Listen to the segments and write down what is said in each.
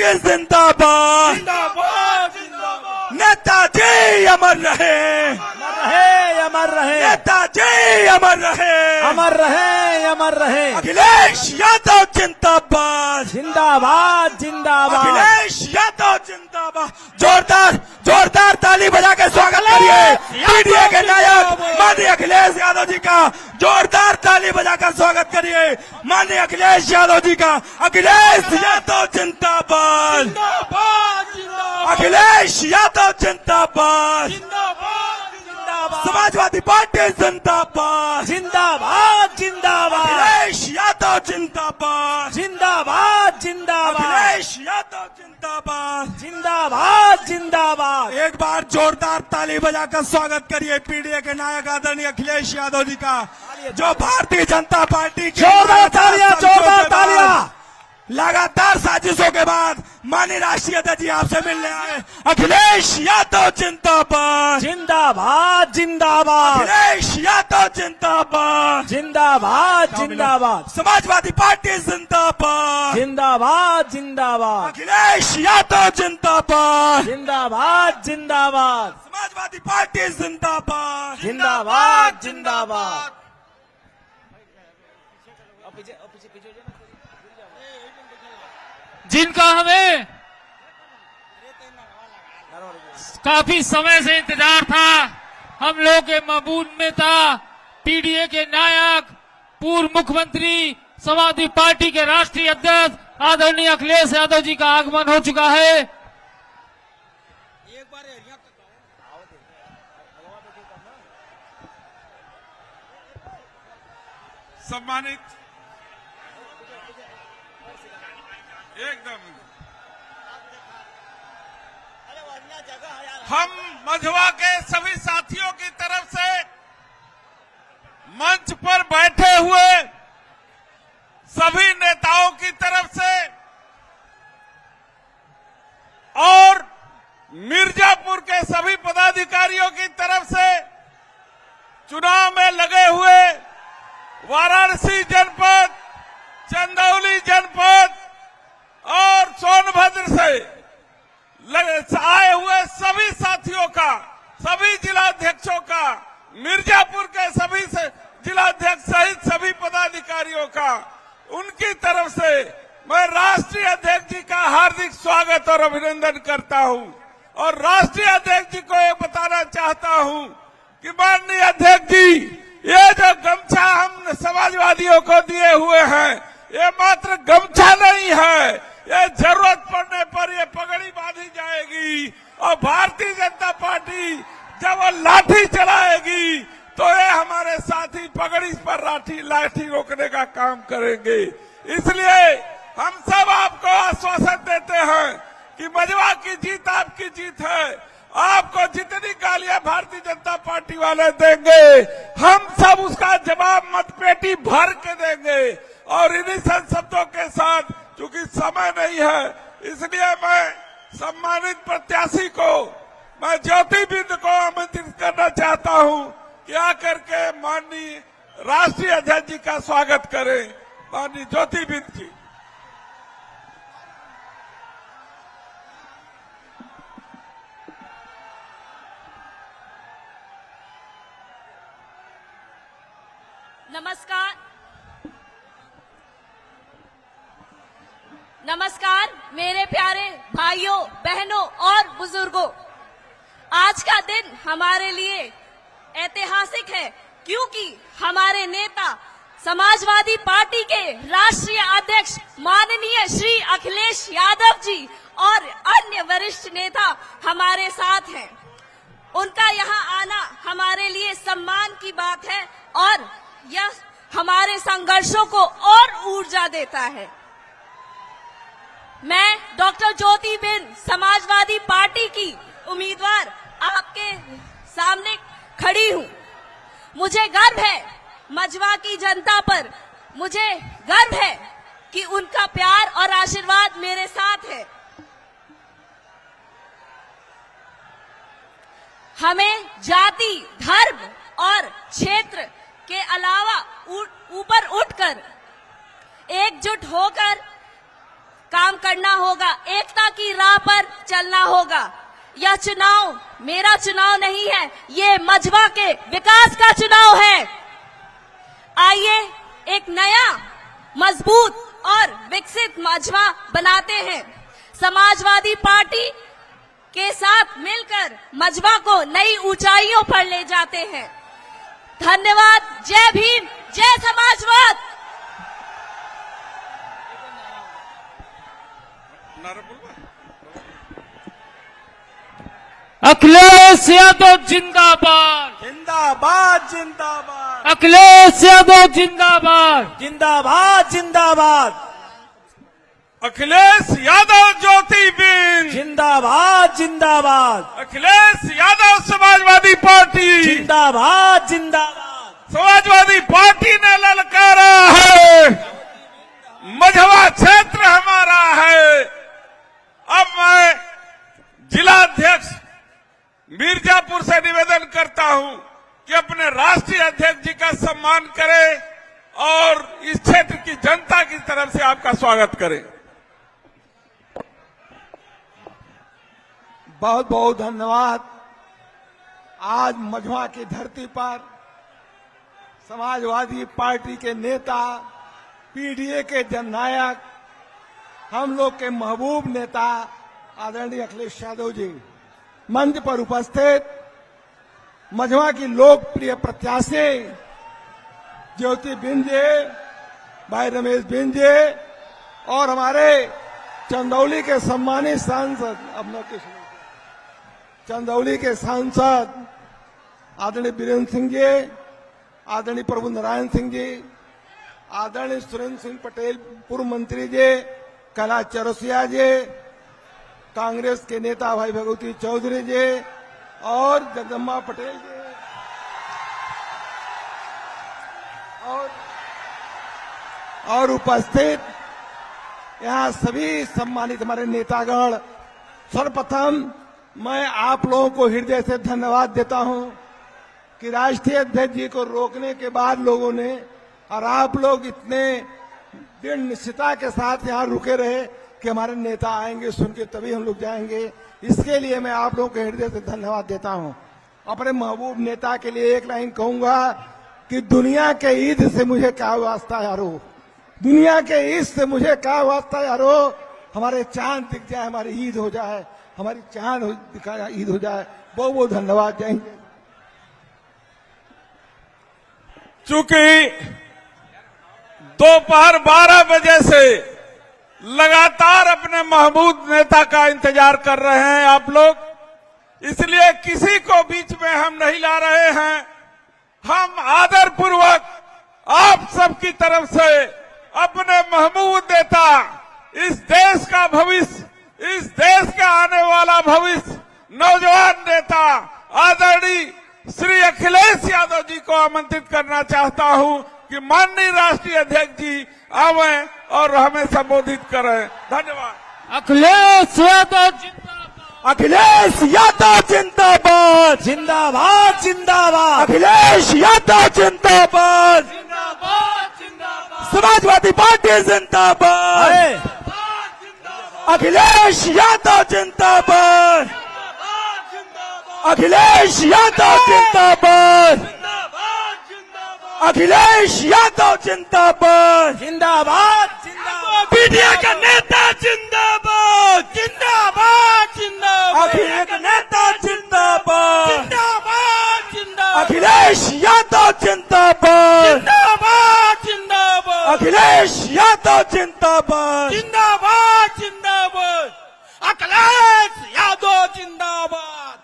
Party जिंदाबाद, जिंदाबाद जिंदाबाद। नेताजी अमर रहे, अमर रहे अमर रहे, नेताजी अमर रहे, अमर रहे अमर रहे। अखिलेश यादव जिंदाबाद, जिंदाबाद जिंदाबाद। अखिलेश यादव जिंदाबाद। जोरदार जोरदार ताली बजा के स्वागत करिए पीडीए के नायक माननीय अखिलेश यादव जी का। जोरदार ताली बजाकर स्वागत करिए माननीय अखिलेश यादव जी का। अखिलेश यादव जिंदाबाद, जिंदाबाद जिंदाबाद। अखिलेश यादव जिंदाबाद, जिंदाबाद जिंदाबाद। समाजवादी पार्टी जिंदाबाद, जिंदाबाद जिंदाबाद। अखिलेश यादव जिंदाबाद, जिंदाबाद जिंदाबाद। अखिलेश यादव जिंदाबाद। जिंदाबाद जिंदाबाद। एक बार जोरदार ताली बजाकर स्वागत करिए पीडीए के नायक आदरणीय अखिलेश यादव जी का, जो भारतीय जनता पार्टी की जोरदार तालियां, जोरदार तालियां। लगातार साजिशों के बाद माननीय राष्ट्रीय अध्यक्ष जी आपसे मिलने आए। अखिलेश यादव जिंदाबाद, जिंदाबाद जिंदाबाद। अखिलेश यादव जिंदाबाद, जिंदाबाद जिंदाबाद। समाजवादी पार्टी जिंदाबाद, जिंदाबाद जिंदाबाद। अखिलेश यादव जिंदाबाद, जिंदाबाद जिंदाबाद। समाजवादी पार्टी जिंदाबाद, जिंदाबाद जिंदाबाद। जिनका हमें काफी समय से इंतजार था, हम लोग के मबूद में था, पीडीए के नायक पूर्व मुख्यमंत्री समाजवादी पार्टी के राष्ट्रीय अध्यक्ष आदरणीय अखिलेश यादव जी का आगमन हो चुका है। सम्मानित एकदम हम मझवा के सभी साथियों की तरफ से मंच पर बैठे हुए सभी नेताओं की तरफ से और मिर्जापुर के सभी पदाधिकारियों की तरफ से चुनाव में लगे हुए वाराणसी जनपद, चंदौली जनपद और सोनभद्र से आए हुए सभी साथियों का, सभी जिलाध्यक्षों का, मिर्जापुर के सभी जिलाध्यक्ष सहित सभी पदाधिकारियों का, उनकी तरफ से मैं राष्ट्रीय अध्यक्ष जी का हार्दिक स्वागत और अभिनंदन करता हूं। और राष्ट्रीय अध्यक्ष जी को ये बताना चाहता हूं कि माननीय अध्यक्ष जी, ये जो गमछा हम समाजवादियों को दिए हुए हैं, ये मात्र गमछा नहीं है, ये जरूरत पड़ने पर ये पगड़ी बांधी जाएगी। और भारतीय जनता पार्टी जब वो लाठी चलाएगी तो ये हमारे साथी पगड़ी पर लाठी रोकने का काम करेंगे। इसलिए हम सब आपको आश्वासन देते हैं कि मझवा की जीत आपकी जीत है। आपको जितनी गालियां भारतीय जनता पार्टी वाले देंगे, हम सब उसका जवाब मतपेटी भर के देंगे। और इन्हीं शब्दों के साथ, चूंकि समय नहीं है, इसलिए मैं सम्मानित प्रत्याशी को, मैं ज्योति बिंद को आमंत्रित करना चाहता हूं कि आकर के माननीय राष्ट्रीय अध्यक्ष जी का स्वागत करें। माननीय ज्योति बिंद जी। नमस्कार, नमस्कार मेरे प्यारे भाइयों, बहनों और बुजुर्गों। आज का दिन हमारे लिए ऐतिहासिक है, क्योंकि हमारे नेता समाजवादी पार्टी के राष्ट्रीय अध्यक्ष माननीय श्री अखिलेश यादव जी और अन्य वरिष्ठ नेता हमारे साथ हैं। उनका यहाँ आना हमारे लिए सम्मान की बात है और यह हमारे संघर्षों को और ऊर्जा देता है। मैं डॉक्टर ज्योति बिंद, समाजवादी पार्टी की उम्मीदवार, आपके सामने खड़ी हूँ। मुझे गर्व है मझवा की जनता पर, मुझे गर्व है कि उनका प्यार और आशीर्वाद मेरे साथ है। हमें जाति, धर्म और क्षेत्र के अलावा ऊपर उठकर एकजुट होकर काम करना होगा, एकता की राह पर चलना होगा। यह चुनाव मेरा चुनाव नहीं है, ये मझवा के विकास का चुनाव है। आइए एक नया, मजबूत और विकसित मझवा बनाते हैं। समाजवादी पार्टी के साथ मिलकर मझवा को नई ऊंचाइयों पर ले जाते हैं। धन्यवाद। जय भीम, जय समाजवाद। अखिलेश यादव जिंदाबाद, जिंदाबाद जिंदाबाद अखिलेश यादव जिंदाबाद, जिंदाबाद जिंदाबाद अखिलेश यादव ज्योति बिंद, जिंदाबाद जिंदाबाद अखिलेश यादव समाजवादी पार्टी, जिंदाबाद जिंदाबाद समाजवादी पार्टी ने ललकारा है, मझवा क्षेत्र हमारा है। अब मैं जिला अध्यक्ष मिर्जापुर से निवेदन करता हूं कि अपने राष्ट्रीय अध्यक्ष जी का सम्मान करें और इस क्षेत्र की जनता की तरफ से आपका स्वागत करें। बहुत बहुत धन्यवाद। आज मझवा की धरती पर समाजवादी पार्टी के नेता, पीडीए के जननायक, हम लोग के महबूब नेता आदरणीय अखिलेश यादव जी मंच पर उपस्थित, मझवा की लोकप्रिय प्रत्याशी ज्योति बिंद जी, भाई रमेश बिंद जी और हमारे चंदौली के सम्मानित सांसद, चंदौली के सांसद आदरणीय बीरेंद्र सिंह जी, आदरणीय प्रभु नारायण सिंह जी, आदरणीय सुरेंद्र सिंह पटेल पूर्व मंत्री जी, कैलाश चौरसिया जी, कांग्रेस के नेता भाई भगवती चौधरी जी और जगदम्बा पटेल जी और उपस्थित यहाँ सभी सम्मानित हमारे नेतागण, सर्वप्रथम मैं आप लोगों को हृदय से धन्यवाद देता हूं कि राष्ट्रीय अध्यक्ष जी को रोकने के बाद लोगों ने और आप लोग इतने दृढ़ निश्चितता के साथ यहाँ रुके रहे कि हमारे नेता आएंगे, सुन के तभी हम लोग जाएंगे। इसके लिए मैं आप लोगों के हृदय से धन्यवाद देता हूं। अपने महबूब नेता के लिए एक लाइन कहूंगा कि दुनिया के ईद से मुझे क्या वास्ता यारो, दुनिया के ईद से मुझे क्या वास्ता यारो, हमारे चांद दिख जाए, हमारी ईद हो जाए, हमारी चांद दिखाया ईद हो जाए। बहुत बहुत धन्यवाद। जय हिंद। चूंकि दोपहर 12 बजे से लगातार अपने महबूब नेता का इंतजार कर रहे हैं आप लोग, इसलिए किसी को बीच में हम नहीं ला रहे हैं। हम आदरपूर्वक आप सबकी तरफ से अपने महबूब नेता, इस देश का भविष्य, इस देश का आने वाला भविष्य, नौजवान नेता आदरणीय श्री अखिलेश यादव जी को आमंत्रित करना चाहता हूं कि माननीय राष्ट्रीय अध्यक्ष जी आवें और हमें संबोधित करें। धन्यवाद। अखिलेश यादव जिंदाबाद, अखिलेश यादव जिंदाबाद, जिंदाबाद जिंदाबाद अखिलेश यादव जिंदाबाद, जिंदाबाद जिंदाबाद, समाजवादी पार्टी जिंदाबाद, अरे अखिलेश यादव जिंदाबाद, अखिलेश यादव जिंदाबाद, अखिलेश यादव जिंदाबाद, जिंदाबाद जिंदाबाद पीडीए का नेता जिंदाबाद, जिंदाबाद जिंदाबाद अखिलेश का नेता जिंदाबाद, जिंदाबाद जिंदाबाद अखिलेश यादव जिंदाबाद, जिंदाबाद जिंदाबाद अखिलेश यादव जिंदाबाद, जिंदाबाद जिंदाबाद अखिलेश यादव जिंदाबाद,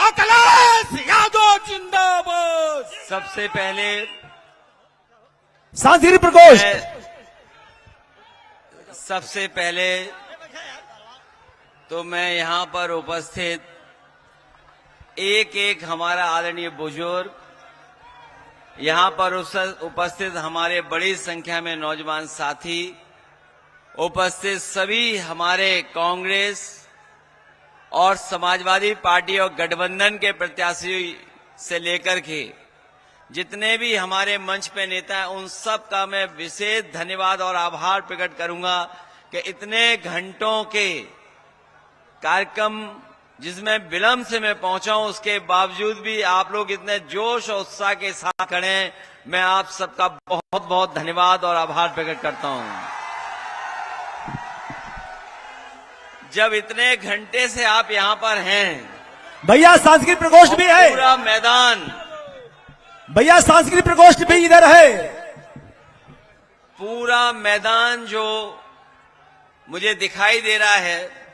अखिलेश यादव जिंदाबाद। सबसे पहले सांसद प्रकोष्ठ, सबसे पहले तो मैं यहाँ पर उपस्थित एक एक हमारा आदरणीय बुजुर्ग, यहाँ पर उपस्थित हमारे बड़ी संख्या में नौजवान साथी, उपस्थित सभी हमारे कांग्रेस और समाजवादी पार्टी और गठबंधन के प्रत्याशी से लेकर के जितने भी हमारे मंच पे नेता हैं, उन सब का मैं विशेष धन्यवाद और आभार प्रकट करूंगा कि इतने घंटों के कार्यक्रम जिसमें विलंब से मैं पहुंचा हूं, उसके बावजूद भी आप लोग इतने जोश और उत्साह के साथ खड़े हैं। मैं आप सबका बहुत बहुत धन्यवाद और आभार प्रकट करता हूं। जब इतने घंटे से आप यहां पर हैं, भैया सांस्कृतिक प्रकोष्ठ भी है, पूरा मैदान, भैया सांस्कृतिक प्रकोष्ठ भी इधर है। पूरा मैदान जो मुझे दिखाई दे रहा है,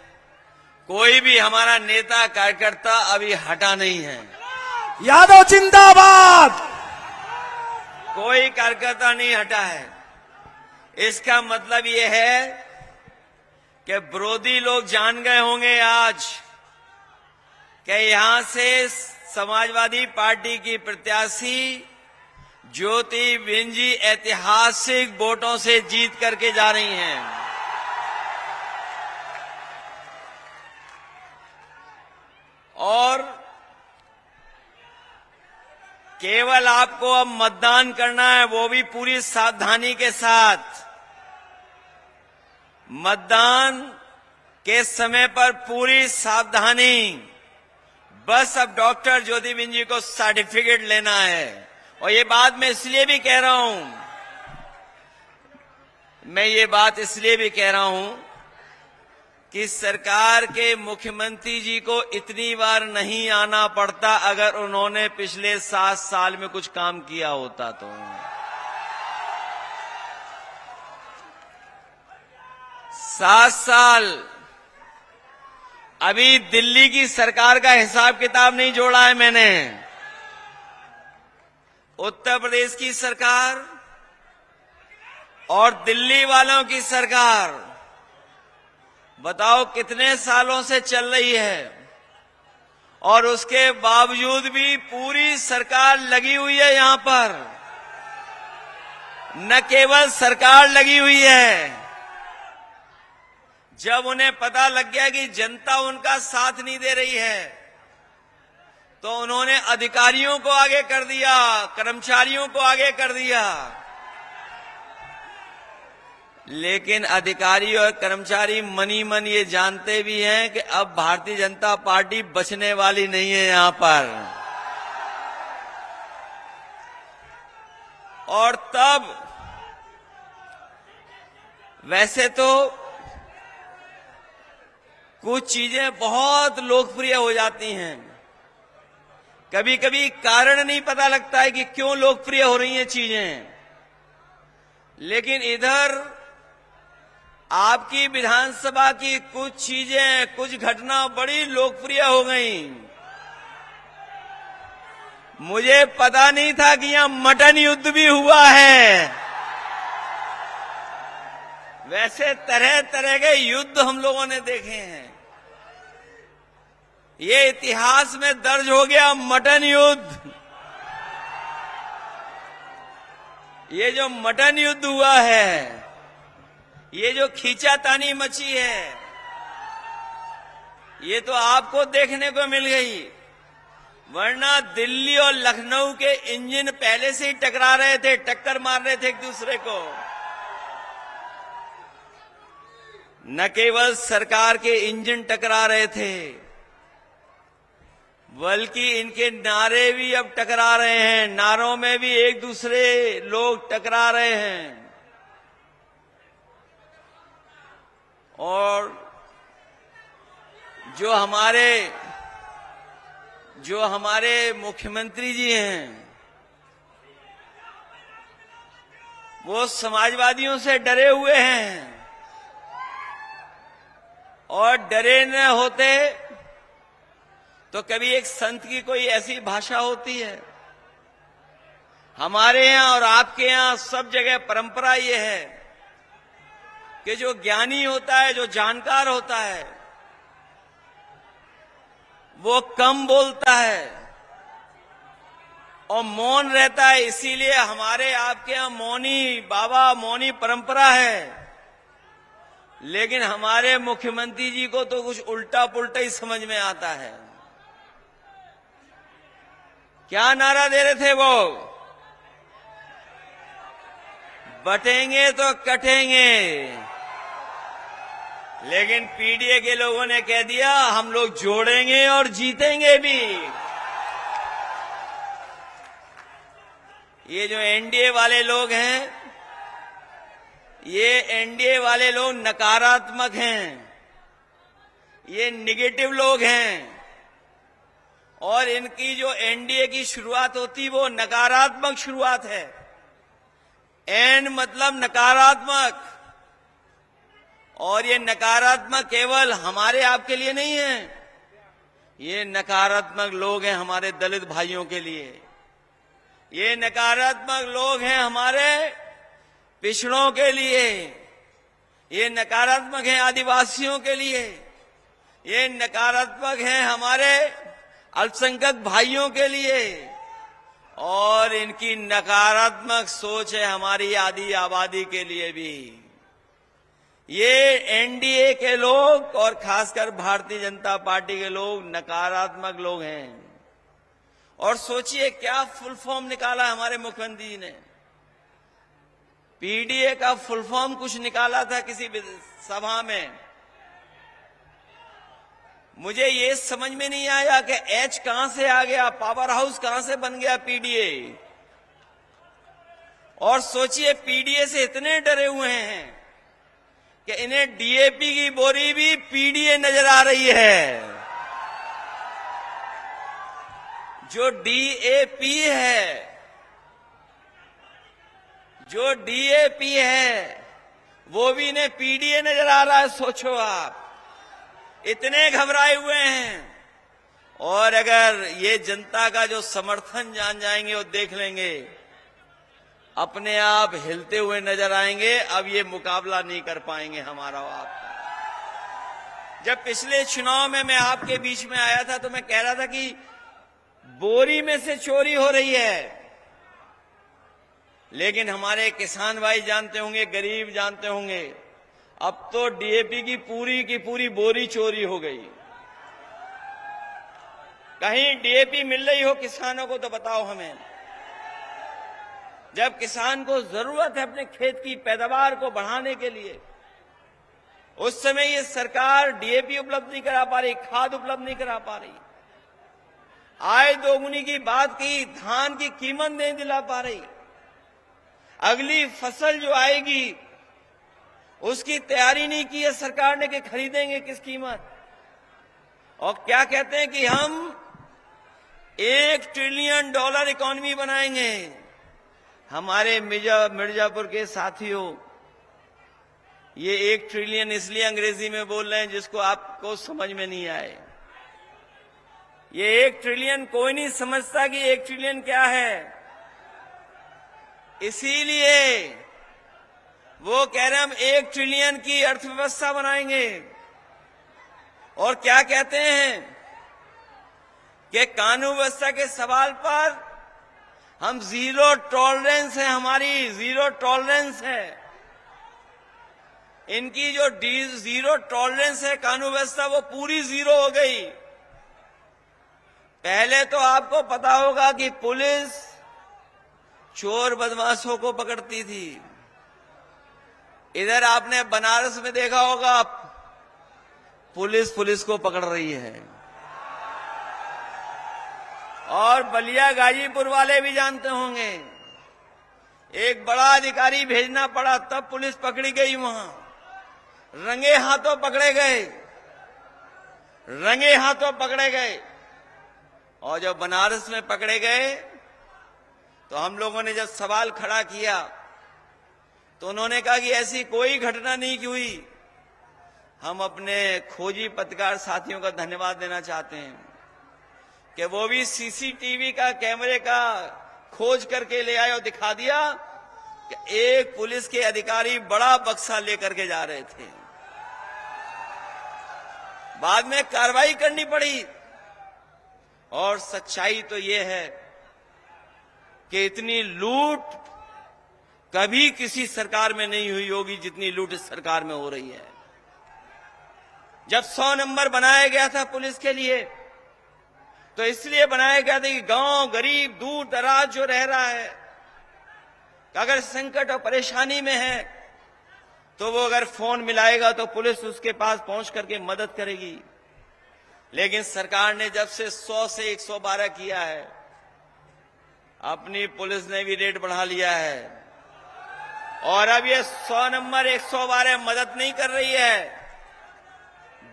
कोई भी हमारा नेता कार्यकर्ता अभी हटा नहीं है। यादव जिंदाबाद। कोई कार्यकर्ता नहीं हटा है। इसका मतलब ये है कि विरोधी लोग जान गए होंगे आज कि यहां से समाजवादी पार्टी की प्रत्याशी ज्योति बिंद जी ऐतिहासिक वोटों से जीत करके जा रही हैं। और केवल आपको अब मतदान करना है, वो भी पूरी सावधानी के साथ। मतदान के समय पर पूरी सावधानी। बस अब डॉक्टर ज्योति बिंद जी को सर्टिफिकेट लेना है। और ये बात मैं इसलिए भी कह रहा हूं, कि सरकार के मुख्यमंत्री जी को इतनी बार नहीं आना पड़ता अगर उन्होंने पिछले 7 साल में कुछ काम किया होता तो। 7 साल। अभी दिल्ली की सरकार का हिसाब किताब नहीं जोड़ा है मैंने। उत्तर प्रदेश की सरकार और दिल्ली वालों की सरकार, बताओ कितने सालों से चल रही है, और उसके बावजूद भी पूरी सरकार लगी हुई है यहां पर। न केवल सरकार लगी हुई है, जब उन्हें पता लग गया कि जनता उनका साथ नहीं दे रही है, तो उन्होंने अधिकारियों को आगे कर दिया, कर्मचारियों को आगे कर दिया। लेकिन अधिकारी और कर्मचारी मनी मन ये जानते भी हैं कि अब भारतीय जनता पार्टी बचने वाली नहीं है यहां पर। और तब वैसे तो कुछ चीजें बहुत लोकप्रिय हो जाती हैं, कभी कभी कारण नहीं पता लगता है कि क्यों लोकप्रिय हो रही हैं चीजें। लेकिन इधर आपकी विधानसभा की कुछ चीजें, कुछ घटना बड़ी लोकप्रिय हो गईं। मुझे पता नहीं था कि यहां मटन युद्ध भी हुआ है। वैसे तरह तरह के युद्ध हम लोगों ने देखे हैं, ये इतिहास में दर्ज हो गया मटन युद्ध। ये जो मटन युद्ध हुआ है, ये जो खींचातानी मची है, ये तो आपको देखने को मिल गई। वरना दिल्ली और लखनऊ के इंजन पहले से ही टकरा रहे थे, टक्कर मार रहे थे एक दूसरे को। न केवल सरकार के इंजन टकरा रहे थे, बल्कि इनके नारे भी अब टकरा रहे हैं। नारों में भी एक दूसरे लोग टकरा रहे हैं। और जो हमारे मुख्यमंत्री जी हैं, वो समाजवादियों से डरे हुए हैं। और डरे न होते तो कभी एक संत की कोई ऐसी भाषा होती है। हमारे यहां और आपके यहां सब जगह परंपरा ये है कि जो ज्ञानी होता है, जो जानकार होता है, वो कम बोलता है और मौन रहता है। इसीलिए हमारे आपके यहां मौनी बाबा, मौनी परंपरा है। लेकिन हमारे मुख्यमंत्री जी को तो कुछ उल्टा पुल्टा ही समझ में आता है। क्या नारा दे रहे थे वो? बटेंगे तो कटेंगे, लेकिन पीडीए के लोगों ने कह दिया हम लोग जोड़ेंगे और जीतेंगे भी। ये जो एनडीए वाले लोग हैं, ये एनडीए वाले लोग नकारात्मक हैं, ये निगेटिव लोग हैं, और इनकी जो एनडीए की शुरुआत होती वो नकारात्मक शुरुआत है। एन मतलब नकारात्मक, और ये नकारात्मक केवल हमारे आपके लिए नहीं है, ये नकारात्मक लोग हैं हमारे दलित भाइयों के लिए, ये नकारात्मक लोग हैं हमारे पिछड़ों के लिए, ये नकारात्मक हैं आदिवासियों के लिए, ये नकारात्मक हैं हमारे अल्पसंख्यक भाइयों के लिए, और इनकी नकारात्मक सोच है हमारी आधी आबादी के लिए भी। ये एनडीए के लोग और खासकर भारतीय जनता पार्टी के लोग नकारात्मक लोग हैं। और सोचिए क्या फुल फॉर्म निकाला हमारे मुख्यमंत्री जी ने। पीडीए का फुल फॉर्म कुछ निकाला था किसी सभा में, मुझे ये समझ में नहीं आया कि एच कहां से आ गया, पावर हाउस कहां से बन गया पीडीए। और सोचिए पीडीए से इतने डरे हुए हैं कि इन्हें डीएपी की बोरी भी पीडीए नजर आ रही है। जो डीएपी है, जो डीएपी है वो भी इन्हें पीडीए नजर आ रहा है। सोचो आप, इतने घबराए हुए हैं। और अगर ये जनता का जो समर्थन जान जाएंगे और देख लेंगे, अपने आप हिलते हुए नजर आएंगे। अब ये मुकाबला नहीं कर पाएंगे हमारा और आपका। जब पिछले चुनाव में मैं आपके बीच में आया था तो मैं कह रहा था कि बोरी में से चोरी हो रही है, लेकिन हमारे किसान भाई जानते होंगे, गरीब जानते होंगे, अब तो डीएपी की पूरी बोरी चोरी हो गई। कहीं डीएपी मिल रही हो किसानों को तो बताओ हमें। जब किसान को जरूरत है अपने खेत की पैदावार को बढ़ाने के लिए, उस समय ये सरकार डीएपी उपलब्ध नहीं करा पा रही, खाद उपलब्ध नहीं करा पा रही, आय दोगुनी की बात की, धान की कीमत नहीं दिला पा रही, अगली फसल जो आएगी उसकी तैयारी नहीं की है सरकार ने कि खरीदेंगे किस कीमत। और क्या कहते हैं कि हम $1 ट्रिलियन इकोनॉमी बनाएंगे। हमारे मिर्जापुर के साथियों, ये 1 ट्रिलियन इसलिए अंग्रेजी में बोल रहे हैं जिसको आपको समझ में नहीं आए। ये 1 ट्रिलियन कोई नहीं समझता कि 1 ट्रिलियन क्या है, इसीलिए वो कह रहे हैं हम 1 ट्रिलियन की अर्थव्यवस्था बनाएंगे। और क्या कहते हैं कि कानून व्यवस्था के सवाल पर हम जीरो टॉलरेंस है, हमारी जीरो टॉलरेंस है। इनकी जो जीरो टॉलरेंस है कानून व्यवस्था, वो पूरी जीरो हो गई। पहले तो आपको पता होगा कि पुलिस चोर बदमाशों को पकड़ती थी। इधर आपने बनारस में देखा होगा पुलिस को पकड़ रही है। और बलिया गाजीपुर वाले भी जानते होंगे, एक बड़ा अधिकारी भेजना पड़ा तब पुलिस पकड़ी गई। वहां रंगे हाथों पकड़े गए, रंगे हाथों पकड़े गए। और जब बनारस में पकड़े गए तो हम लोगों ने जब सवाल खड़ा किया तो उन्होंने कहा कि ऐसी कोई घटना नहीं की हुई। हम अपने खोजी पत्रकार साथियों का धन्यवाद देना चाहते हैं कि वो भी सीसीटीवी का कैमरे का खोज करके ले आए और दिखा दिया कि एक पुलिस के अधिकारी बड़ा बक्सा लेकर के जा रहे थे। बाद में कार्रवाई करनी पड़ी। और सच्चाई तो ये है कि इतनी लूट कभी किसी सरकार में नहीं हुई होगी जितनी लूट इस सरकार में हो रही है। जब 100 नंबर बनाया गया था पुलिस के लिए तो इसलिए बनाया गया था कि गांव गरीब दूर दराज जो रह रहा है, अगर संकट और परेशानी में है तो वो अगर फोन मिलाएगा तो पुलिस उसके पास पहुंच करके मदद करेगी। लेकिन सरकार ने जब से 100 से 112 किया है, अपनी पुलिस ने भी रेट बढ़ा लिया है और अब ये 100 नंबर 112 मदद नहीं कर रही है,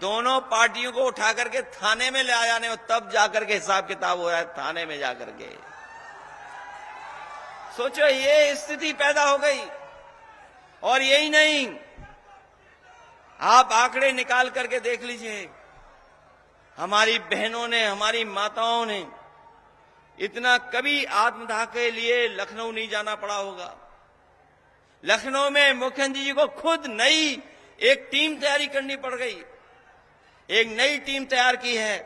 दोनों पार्टियों को उठा करके थाने में ले आ जाने, तब जाकर के हिसाब किताब हो रहा है थाने में जाकर के। सोचो ये स्थिति पैदा हो गई। और यही नहीं, आप आंकड़े निकाल करके देख लीजिए, हमारी बहनों ने, हमारी माताओं ने इतना कभी आत्मदाह के लिए लखनऊ नहीं जाना पड़ा होगा। लखनऊ में मुख्यमंत्री जी को खुद नई एक टीम तैयारी करनी पड़ गई, एक नई टीम तैयार की है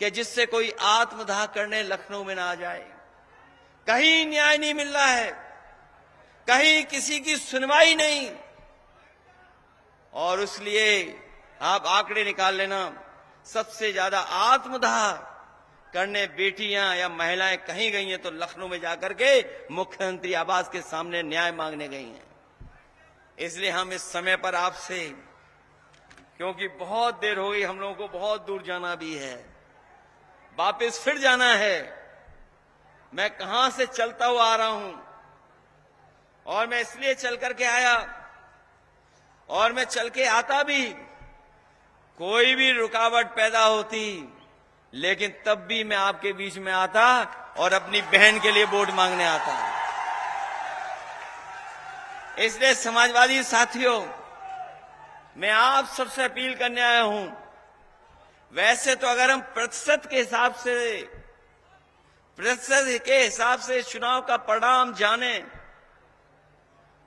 कि जिससे कोई आत्मदाह करने लखनऊ में ना आ जाए। कहीं न्याय नहीं मिल रहा है, कहीं किसी की सुनवाई नहीं, और इसलिए आप आंकड़े निकाल लेना, सबसे ज्यादा आत्मदाह करने बेटियां या महिलाएं कहीं गई हैं तो लखनऊ में जाकर के मुख्यमंत्री आवास के सामने न्याय मांगने गई हैं। इसलिए हम इस समय पर आपसे, क्योंकि बहुत देर हो गई, हम लोगों को बहुत दूर जाना भी है, वापस फिर जाना है। मैं कहां से चलता हुआ आ रहा हूं और मैं इसलिए चल करके आया, और मैं चल के आता भी, कोई भी रुकावट पैदा होती, लेकिन तब भी मैं आपके बीच में आता और अपनी बहन के लिए वोट मांगने आता। इसलिए समाजवादी साथियों, मैं आप सबसे अपील करने आया हूं। वैसे तो अगर हम प्रतिशत के हिसाब से चुनाव का परिणाम जाने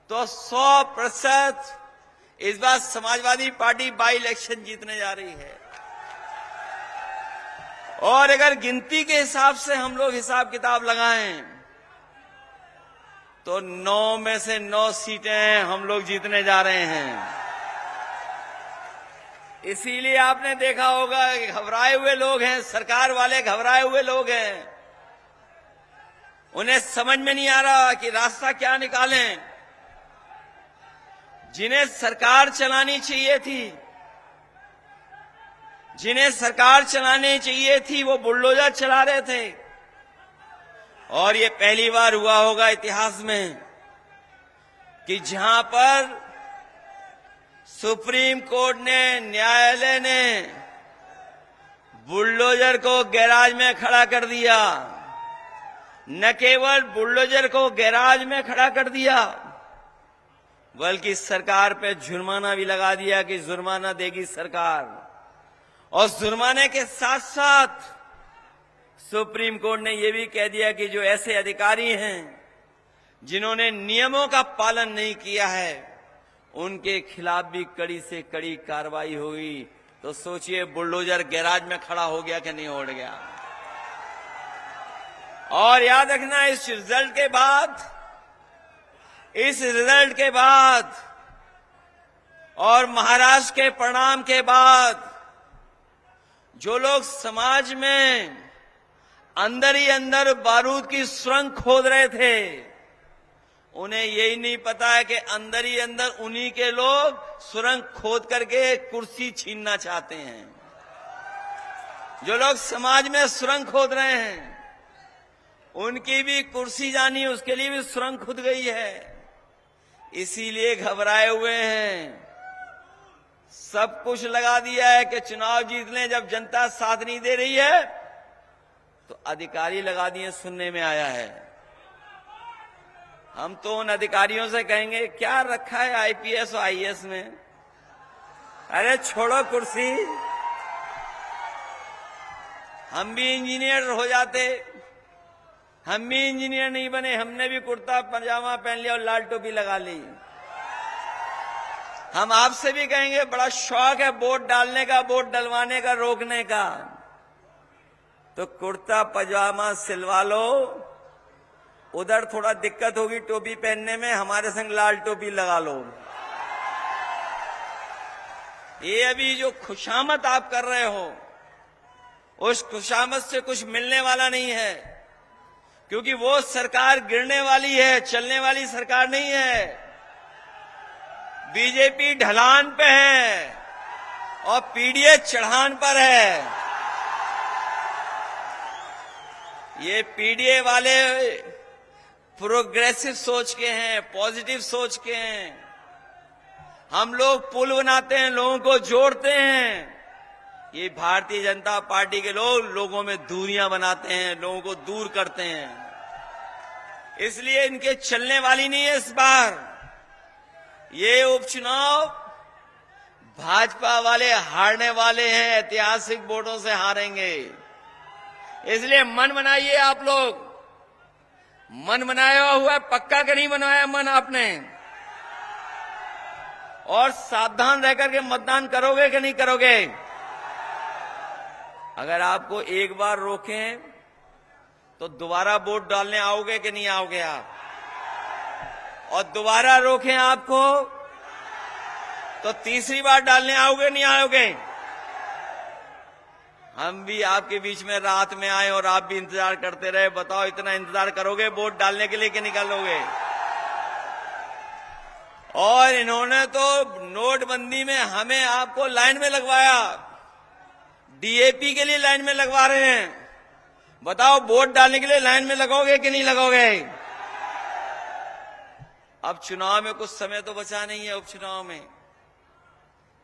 तो 100% इस बार समाजवादी पार्टी बाई इलेक्शन जीतने जा रही है। और अगर गिनती के हिसाब से हम लोग हिसाब किताब लगाएं तो 9 में से 9 सीटें हम लोग जीतने जा रहे हैं। इसीलिए आपने देखा होगा घबराए हुए लोग हैं, सरकार वाले घबराए हुए लोग हैं, उन्हें समझ में नहीं आ रहा कि रास्ता क्या निकालें। जिन्हें सरकार चलानी चाहिए थी, जिन्हें सरकार चलानी चाहिए थी, वो बुलडोजर चला रहे थे। और ये पहली बार हुआ होगा इतिहास में कि जहां पर सुप्रीम कोर्ट ने, न्यायालय ने बुलडोजर को गैराज में खड़ा कर दिया। न केवल बुलडोजर को गैराज में खड़ा कर दिया, बल्कि सरकार पे जुर्माना भी लगा दिया कि जुर्माना देगी सरकार। और जुर्माने के साथ साथ सुप्रीम कोर्ट ने यह भी कह दिया कि जो ऐसे अधिकारी हैं जिन्होंने नियमों का पालन नहीं किया है, उनके खिलाफ भी कड़ी से कड़ी कार्रवाई होगी। तो सोचिए बुलडोजर गैराज में खड़ा हो गया कि नहीं हो गया। और याद रखना, इस रिजल्ट के बाद और महाराष्ट्र के परिणाम के बाद जो लोग समाज में अंदर ही अंदर बारूद की सुरंग खोद रहे थे, उन्हें यही नहीं पता है कि अंदर ही अंदर उन्हीं के लोग सुरंग खोद करके कुर्सी छीनना चाहते हैं। जो लोग समाज में सुरंग खोद रहे हैं, उनकी भी कुर्सी जानी, उसके लिए भी सुरंग खुद गई है। इसीलिए घबराए हुए हैं, सब कुछ लगा दिया है कि चुनाव जीत लें। जब जनता साथ नहीं दे रही है तो अधिकारी लगा दिए, सुनने में आया है। हम तो उन अधिकारियों से कहेंगे, क्या रखा है आईपीएस और आईएएस में? अरे छोड़ो कुर्सी, हम भी इंजीनियर हो जाते। हम भी इंजीनियर नहीं बने, हमने भी कुर्ता पजामा पहन लिया और लाल टोपी लगा ली। हम आपसे भी कहेंगे, बड़ा शौक है वोट डालने का, वोट डलवाने का, रोकने का, तो कुर्ता पजामा सिलवा लो। उधर थोड़ा दिक्कत होगी टोपी पहनने में, हमारे संग लाल टोपी लगा लो। ये अभी जो खुशामद आप कर रहे हो, उस खुशामद से कुछ मिलने वाला नहीं है, क्योंकि वो सरकार गिरने वाली है, चलने वाली सरकार नहीं है। बीजेपी ढलान पे है और पीडीए चढ़ान पर है। ये पीडीए वाले प्रोग्रेसिव सोच के हैं, पॉजिटिव सोच के हैं। हम लोग पुल बनाते हैं, लोगों को जोड़ते हैं। ये भारतीय जनता पार्टी के लोग लोगों में दूरियां बनाते हैं, लोगों को दूर करते हैं। इसलिए इनके चलने वाली नहीं है इस बार। ये उपचुनाव भाजपा वाले हारने वाले हैं, ऐतिहासिक वोटों से हारेंगे। इसलिए मन बनाइए आप लोग। मन बनाया हुआ है, पक्का कि नहीं बनाया मन आपने? और सावधान रहकर के मतदान करोगे कि नहीं करोगे? अगर आपको एक बार रोकें तो दोबारा वोट डालने आओगे कि नहीं आओगे आप? और दोबारा रोकें आपको तो तीसरी बार डालने आओगे नहीं आओगे? हम भी आपके बीच में रात में आए और आप भी इंतजार करते रहे। बताओ इतना इंतजार करोगे वोट डालने के लिए कि निकालोगे? और इन्होंने तो नोटबंदी में हमें आपको लाइन में लगवाया, डीएपी के लिए लाइन में लगवा रहे हैं। बताओ वोट डालने के लिए लाइन में लगोगे कि नहीं लगोगे? अब चुनाव में कुछ समय तो बचा नहीं है। उपचुनाव में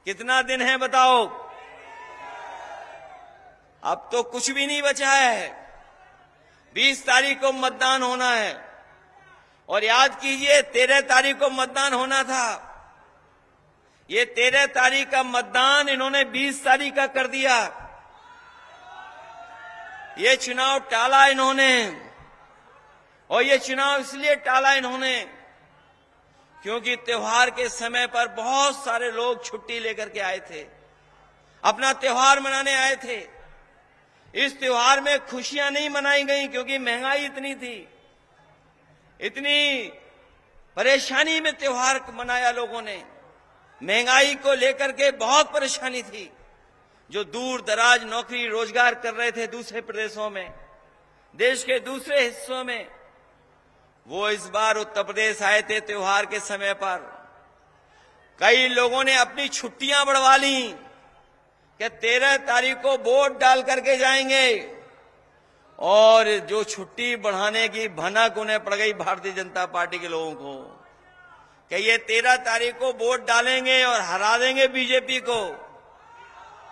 कितना दिन है बताओ? अब तो कुछ भी नहीं बचा है। 20 तारीख को मतदान होना है और याद कीजिए 13 तारीख को मतदान होना था। ये 13 तारीख का मतदान इन्होंने 20 तारीख का कर दिया। ये चुनाव टाला इन्होंने, और ये चुनाव इसलिए टाला इन्होंने क्योंकि त्योहार के समय पर बहुत सारे लोग छुट्टी लेकर के आए थे, अपना त्योहार मनाने आए थे। इस त्योहार में खुशियां नहीं मनाई गई क्योंकि महंगाई इतनी थी, इतनी परेशानी में त्योहार मनाया लोगों ने। महंगाई को लेकर के बहुत परेशानी थी। जो दूर दराज नौकरी रोजगार कर रहे थे दूसरे प्रदेशों में, देश के दूसरे हिस्सों में, वो इस बार उत्तर प्रदेश आए थे त्योहार के समय पर। कई लोगों ने अपनी छुट्टियां बढ़वा ली कि 13 तारीख को वोट डाल करके जाएंगे, और जो छुट्टी बढ़ाने की भनक उन्हें पड़ गई भारतीय जनता पार्टी के लोगों को कि ये 13 तारीख को वोट डालेंगे और हरा देंगे बीजेपी को।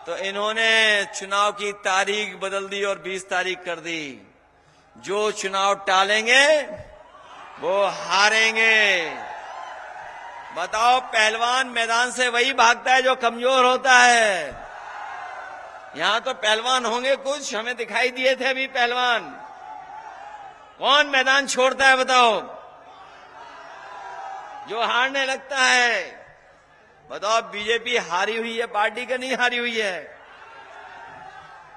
तो इन्होंने चुनाव की तारीख बदल दी और 20 तारीख कर दी। जो चुनाव टालेंगे वो हारेंगे। बताओ पहलवान मैदान से वही भागता है जो कमजोर होता है। यहां तो पहलवान होंगे कुछ, हमें दिखाई दिए थे अभी पहलवान। कौन मैदान छोड़ता है बताओ? जो हारने लगता है। बताओ बीजेपी हारी हुई है पार्टी का, नहीं हारी हुई है?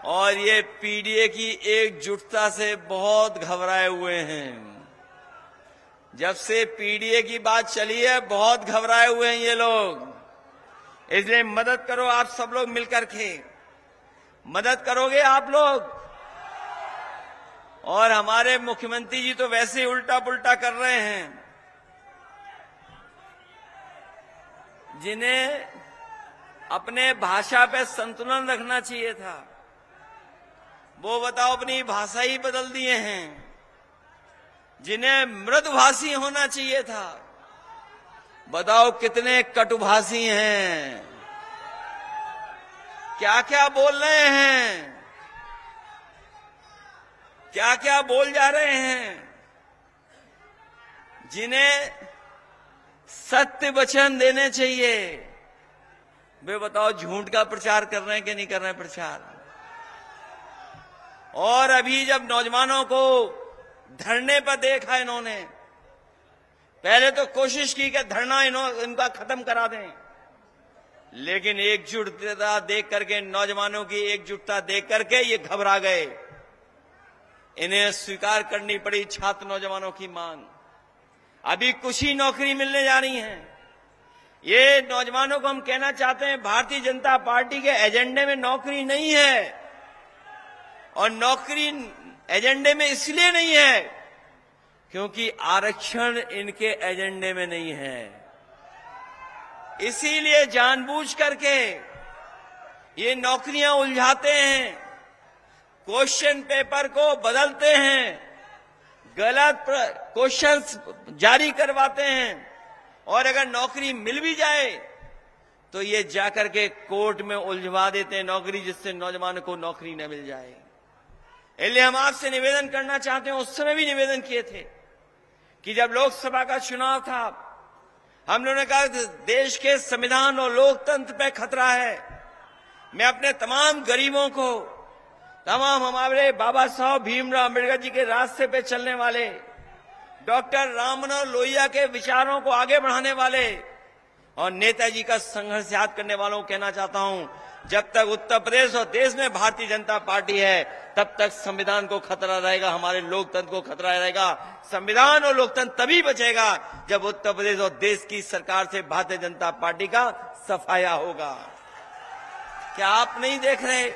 और ये पीडीए की एकजुटता से बहुत घबराए हुए हैं। जब से पीडीए की बात चली है बहुत घबराए हुए हैं ये लोग। इसलिए मदद करो आप सब लोग मिलकर के। मदद करोगे आप लोग? और हमारे मुख्यमंत्री जी तो वैसे ही उल्टा पुल्टा कर रहे हैं। जिन्हें अपने भाषा पे संतुलन रखना चाहिए था, वो बताओ अपनी भाषा ही बदल दिए हैं। जिन्हें मृदुभाषी होना चाहिए था, बताओ कितने कटुभाषी हैं। क्या क्या बोल रहे हैं, क्या क्या बोल जा रहे हैं। जिन्हें सत्य वचन देने चाहिए, वे बताओ झूठ का प्रचार कर रहे हैं कि नहीं कर रहे हैं प्रचार। और अभी जब नौजवानों को धरने पर देखा इन्होंने, पहले तो कोशिश की कि धरना इनका खत्म करा दें, लेकिन एकजुटता देख करके, नौजवानों की एकजुटता देख करके ये घबरा गए। इन्हें स्वीकार करनी पड़ी छात्र नौजवानों की मांग। अभी कुछ ही नौकरी मिलने जा रही है। ये नौजवानों को हम कहना चाहते हैं, भारतीय जनता पार्टी के एजेंडे में नौकरी नहीं है। और नौकरी एजेंडे में इसलिए नहीं है क्योंकि आरक्षण इनके एजेंडे में नहीं है। इसीलिए जानबूझ करके ये नौकरियां उलझाते हैं, क्वेश्चन पेपर को बदलते हैं, गलत क्वेश्चंस जारी करवाते हैं, और अगर नौकरी मिल भी जाए तो ये जाकर के कोर्ट में उलझवा देते हैं नौकरी, जिससे नौजवानों को नौकरी न मिल जाए। इसलिए हम आपसे निवेदन करना चाहते हैं, उस समय भी निवेदन किए थे कि जब लोकसभा का चुनाव था, हम लोगों ने कहा देश के संविधान और लोकतंत्र पे खतरा है। मैं अपने तमाम गरीबों को, तमाम हमारे बाबा साहब भीमराव अम्बेडकर जी के रास्ते पे चलने वाले, डॉक्टर राम मनोहर लोहिया के विचारों को आगे बढ़ाने वाले और नेताजी का संघर्ष याद करने वालों को कहना चाहता हूं, जब तक उत्तर प्रदेश और देश में भारतीय जनता पार्टी है, तब तक संविधान को खतरा रहेगा, हमारे लोकतंत्र को खतरा रहेगा। संविधान और लोकतंत्र तभी बचेगा जब उत्तर प्रदेश और देश की सरकार से भारतीय जनता पार्टी का सफाया होगा। क्या आप नहीं देख रहे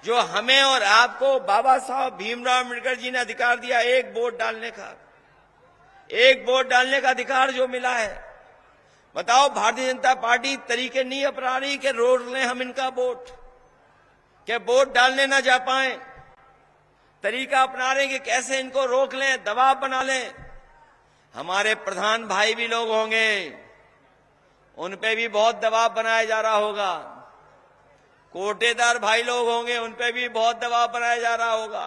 जो हमें और आपको बाबा साहब भीमराव अम्बेडकर जी ने अधिकार दिया, एक वोट डालने का अधिकार जो मिला है? बताओ, भारतीय जनता पार्टी तरीके नहीं अपना रही कि रोक लें हम इनका वोट, क्या वोट डालने ना जा पाए? तरीका अपना रहे कि कैसे इनको रोक लें, दबाव बना लें। हमारे प्रधान भाई भी लोग होंगे, उन पे भी बहुत दबाव बनाया जा रहा होगा। कोटेदार भाई लोग होंगे, उन पे भी बहुत दबाव बनाया जा रहा होगा।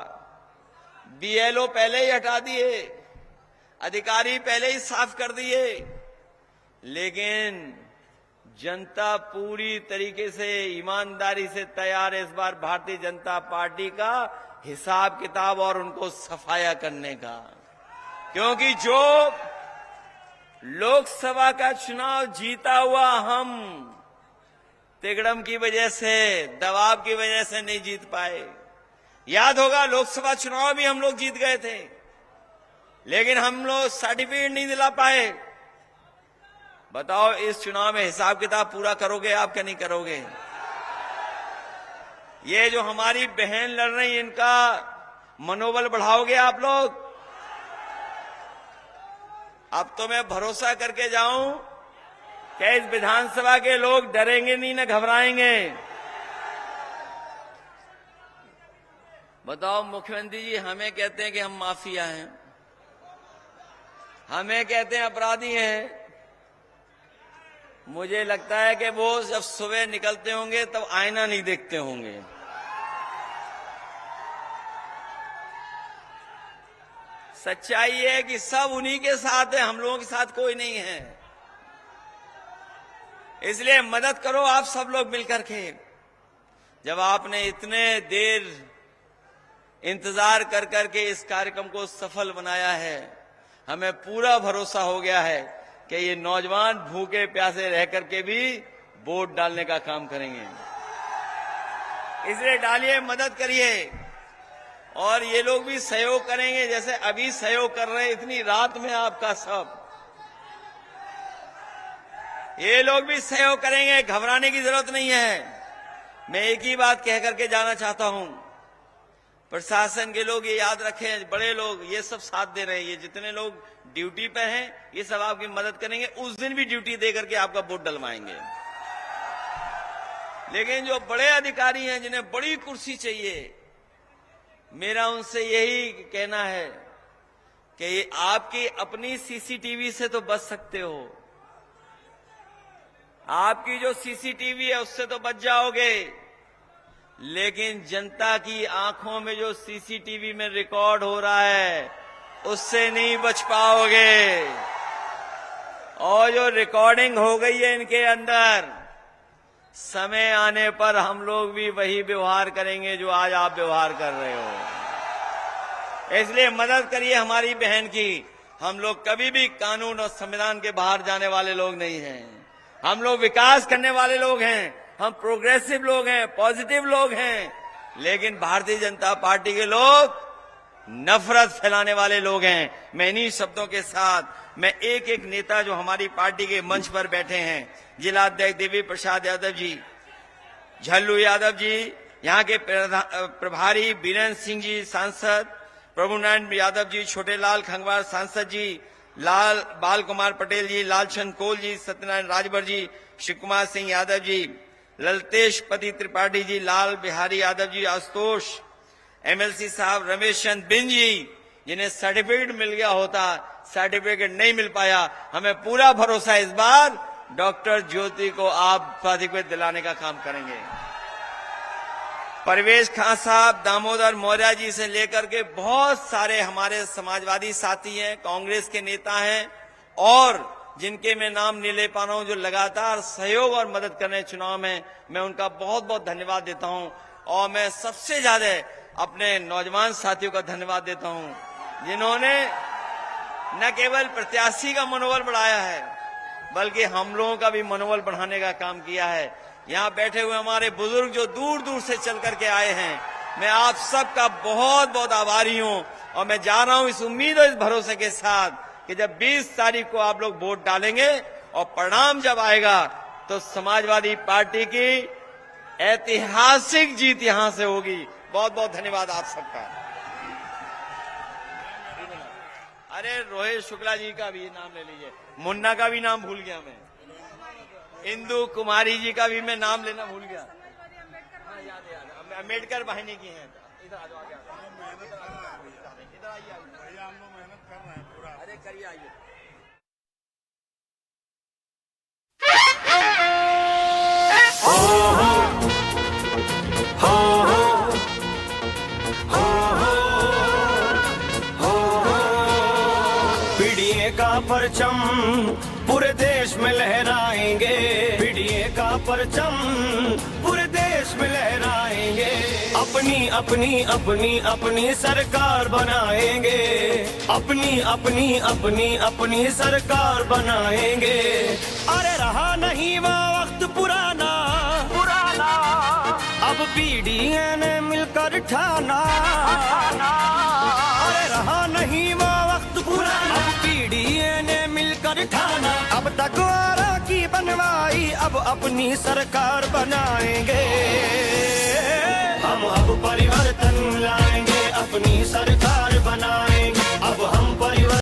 बीएलओ पहले ही हटा दिए, अधिकारी पहले ही साफ कर दिए, लेकिन जनता पूरी तरीके से ईमानदारी से तैयार है इस बार भारतीय जनता पार्टी का हिसाब किताब और उनको सफाया करने का। क्योंकि जो लोकसभा का चुनाव जीता हुआ हम तिगड़म की वजह से, दबाव की वजह से नहीं जीत पाए। याद होगा, लोकसभा चुनाव भी हम लोग जीत गए थे, लेकिन हम लोग सर्टिफिकेट नहीं दिला पाए। बताओ, इस चुनाव में हिसाब किताब पूरा करोगे आप क्या नहीं करोगे? ये जो हमारी बहन लड़ रही, इनका मनोबल बढ़ाओगे आप लोग? अब तो मैं भरोसा करके जाऊं कि इस विधानसभा के लोग डरेंगे नहीं, न घबराएंगे। बताओ मुख्यमंत्री जी, हमें कहते हैं कि हम माफिया हैं, हमें कहते हैं अपराधी हैं। मुझे लगता है कि वो जब सुबह निकलते होंगे तब आईना नहीं देखते होंगे। सच्चाई है कि सब उन्हीं के साथ है, हम लोगों के साथ कोई नहीं है। इसलिए मदद करो आप सब लोग मिलकर के। जब आपने इतने देर इंतजार कर करके इस कार्यक्रम को सफल बनाया है, हमें पूरा भरोसा हो गया है कि ये नौजवान भूखे प्यासे रह करके भी वोट डालने का काम करेंगे। इसलिए डालिए, मदद करिए, और ये लोग भी सहयोग करेंगे जैसे अभी सहयोग कर रहे हैं इतनी रात में आपका सब। ये लोग भी सहयोग करेंगे, घबराने की जरूरत नहीं है। मैं एक ही बात कह करके जाना चाहता हूं, प्रशासन के लोग ये याद रखें, बड़े लोग ये सब साथ दे रहे हैं, ये जितने लोग ड्यूटी पे हैं ये सब आपकी मदद करेंगे, उस दिन भी ड्यूटी दे करके आपका वोट डलवाएंगे। लेकिन जो बड़े अधिकारी हैं, जिन्हें बड़ी कुर्सी चाहिए, मेरा उनसे यही कहना है कि आपकी अपनी सीसीटीवी से तो बच सकते हो, आपकी जो सीसीटीवी है उससे तो बच जाओगे, लेकिन जनता की आंखों में जो सीसीटीवी में रिकॉर्ड हो रहा है उससे नहीं बच पाओगे। और जो रिकॉर्डिंग हो गई है इनके अंदर, समय आने पर हम लोग भी वही व्यवहार करेंगे जो आज आप व्यवहार कर रहे हो। इसलिए मदद करिए हमारी बहन की। हम लोग कभी भी कानून और संविधान के बाहर जाने वाले लोग नहीं हैं। हम लोग विकास करने वाले लोग हैं, हम प्रोग्रेसिव लोग हैं, पॉजिटिव लोग हैं। लेकिन भारतीय जनता पार्टी के लोग नफरत फैलाने वाले लोग हैं। मैं इन्हीं शब्दों के साथ मैं एक एक नेता जो हमारी पार्टी के मंच पर बैठे हैं, जिलाध्यक्ष देवी प्रसाद यादव जी, झल्लू यादव जी, यहाँ के प्रभारी बीरेंद्र सिंह जी सांसद, प्रभुनारायण यादव जी, छोटेलाल खंगवार सांसद जी, लाल बाल कुमार पटेल जी, लालचंद कोल जी, सत्यनारायण राजभर जी, शिव कुमार सिंह यादव जी, ललतेश पति त्रिपाठी जी, लाल बिहारी यादव जी, आशुतोष एमएलसी साहब, रमेश चंद बिन जी, जिन्हें सर्टिफिकेट मिल गया होता, सर्टिफिकेट नहीं मिल पाया। हमें पूरा भरोसा इस बार डॉक्टर ज्योति को आप सर्टिफिकेट दिलाने का काम करेंगे। परवेश खान साहब, दामोदर मौर्य जी से लेकर के बहुत सारे हमारे समाजवादी साथी हैं, कांग्रेस के नेता हैं और जिनके मैं नहीं ले पा रहा हूं, जो लगातार सहयोग और मदद कर रहे हैं चुनाव में, मैं उनका बहुत बहुत धन्यवाद देता हूं। और मैं सबसे ज्यादा अपने नौजवान साथियों का धन्यवाद देता हूं, जिन्होंने न केवल प्रत्याशी का मनोबल बढ़ाया है, बल्कि हम लोगों का भी मनोबल बढ़ाने का काम किया है। यहाँ बैठे हुए हमारे बुजुर्ग जो दूर दूर से चल करके आए हैं, मैं आप सबका बहुत बहुत आभारी हूं। और मैं जा रहा हूं इस उम्मीद और इस भरोसे के साथ कि जब 20 तारीख को आप लोग वोट डालेंगे और परिणाम जब आएगा तो समाजवादी पार्टी की ऐतिहासिक जीत यहां से होगी। बहुत बहुत धन्यवाद आप सबका। अरे रोहित शुक्ला जी का भी नाम ले लीजिए, मुन्ना का भी नाम भूल गया मैं, इंदु कुमारी जी का भी मैं नाम लेना भूल गया। हाँ, याद है, अम्बेडकर बहनी की हैं। इधर आ जाओ, इधर आइए, हम लोग मेहनत कर रहे हैं पूरा। अरे करिए, आइए। पीडीए का परचम पूरे देश में लहराएंगे, पीडीए का परचम पूरे देश में लहराएंगे। अपनी अपनी अपनी अपनी सरकार बनाएंगे, अपनी अपनी अपनी अपनी सरकार बनाएंगे। अरे रहा नहीं वो वक्त पुराना, अब पीडीए ने मिलकर ठाना। अरे रहा नहीं वो वक्त पुराना, अब पीडीए ने मिलकर ठाना। अब तक वारा की बनवाई, अब अपनी सरकार बनाएंगे। हम अब परिवर्तन लाएंगे, अपनी सरकार